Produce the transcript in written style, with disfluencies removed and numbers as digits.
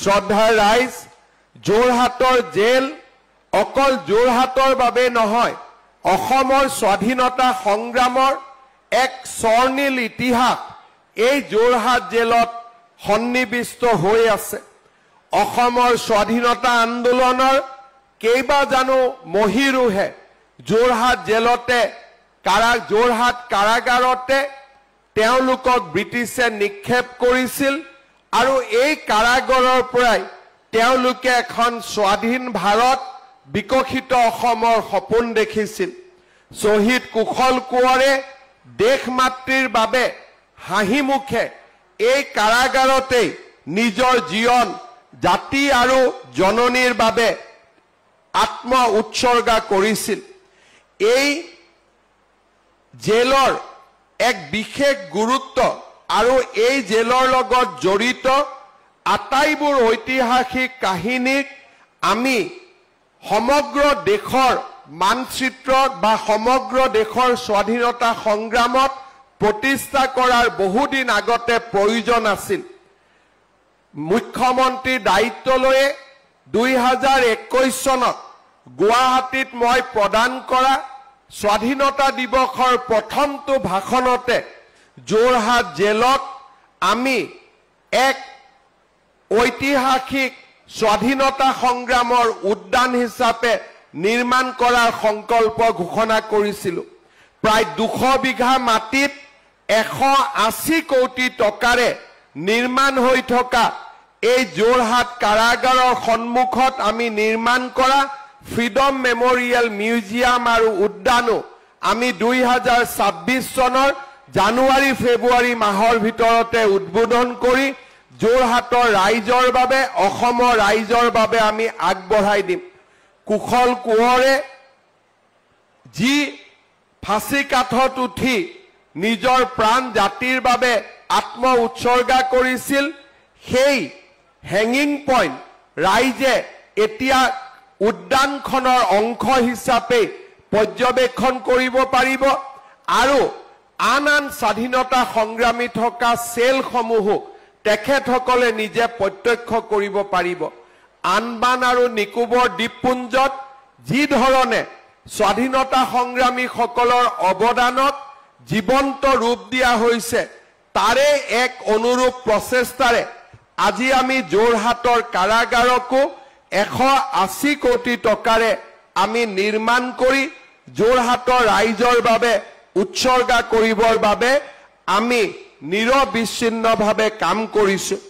শ্ৰদ্ধাৰ ৰাইজ, যোৰহাটৰ জেল অকল যোৰহাটৰ বাবে নহয়, অসমৰ স্বাধীনতা সংগ্ৰামৰ এক স্বৰ্ণীল ইতিহাস এই যোৰহাট জেলত সন্নিবিষ্ট হৈ আছে। অসমৰ স্বাধীনতা আন্দোলনৰ কেইবাজানো মহিৰুহে যোৰহাট জেলতে যোৰহাট কাৰাগাৰতে তেওঁলোকক ব্ৰিটিছে নিক্ষেপ কৰিছিল আৰু এই কাৰাগাৰৰ পৰাই তেওঁলোকে এখন স্বাধীন ভাৰত বিকশিত অসমৰ সপোন দেখিছিল। শ্বহীদ কুশল কোঁৱৰে দেশ মাতৃৰ বাবে হাঁহি মুখে এই কাৰাগাৰতেই নিজৰ জীৱন জাতি আৰু জননীৰ বাবে আত্ম উৎসৰ্গা কৰিছিল। এই জেলৰ এক বিশেষ গুৰুত্ব আৰু এই জেলৰ লগত জড়িত আটাইবোৰ ঐতিহাসিক কাহিনীক আমি সমগ্ৰ দেশৰ মানচিত্ৰত বা সমগ্ৰ দেশৰ স্বাধীনতা সংগ্ৰামত প্ৰতিষ্ঠা কৰাৰ বহুদিন আগতে প্ৰয়োজন আছিল। মুখ্যমন্ত্ৰীৰ দায়িত্ব লৈয়ে 2021 চনত গুৱাহাটীত মই প্ৰদান কৰা স্বাধীনতা দিৱসৰ প্ৰথমটো ভাষণতে যোৰহাট জেলত আমি এক ঐতিহাসিক স্বাধীনতা সংগ্ৰামৰ উদ্যান হিচাপে নিৰ্মাণ কৰাৰ সংকল্প ঘোষণা কৰিছিলোঁ। প্ৰায় 200 বিঘা মাটিত 180 কোটি টকাৰে নিৰ্মাণ হৈ থকা এই যোৰহাট কাৰাগাৰৰ সন্মুখত আমি নিৰ্মাণ কৰা ফ্ৰীডম মেমৰিয়েল মিউজিয়াম আৰু উদ্যানো আমি 2026 চনৰ জানুৱাৰী ফেব্ৰুৱাৰী মাহৰ ভিতৰতে উদ্বোধন কৰি যোৰহাটৰ ৰাইজৰ বাবে অসমৰ ৰাইজৰ বাবে আমি আগবঢ়াই দিম। কুশল কোঁৱৰে যি ফাঁচী কাঠত উঠি নিজৰ প্ৰাণ জাতিৰ বাবে আত্ম উৎসৰ্গা কৰিছিল, সেই হেঙিং পইণ্ট ৰাইজে এতিয়া উদ্যানখনৰ অংশ হিচাপে পৰ্যবেক্ষণ কৰিব পাৰিব আৰু আন আন স্বাধীনতা সংগ্ৰামী থকা চেলসমূহো তেখেতসকলে নিজে প্ৰত্যক্ষ কৰিব পাৰিব। আনমান আৰু নিকোবৰ দ্বীপপুঞ্জত যি ধৰণে স্বাধীনতা সংগ্ৰামীসকলৰ অৱদানক জীৱন্ত ৰূপ দিয়া হৈছে, তাৰে এক অনুৰূপ প্ৰচেষ্টাৰে আজি আমি যোৰহাটৰ কাৰাগাৰকো 180 কোটি টকাৰে আমি নিৰ্মাণ কৰি যোৰহাটৰ ৰাইজৰ বাবে উৎসৰ্গা কৰিবৰ বাবে আমি নিৰবিচ্ছিন্নভাৱে কাম কৰিছোঁ।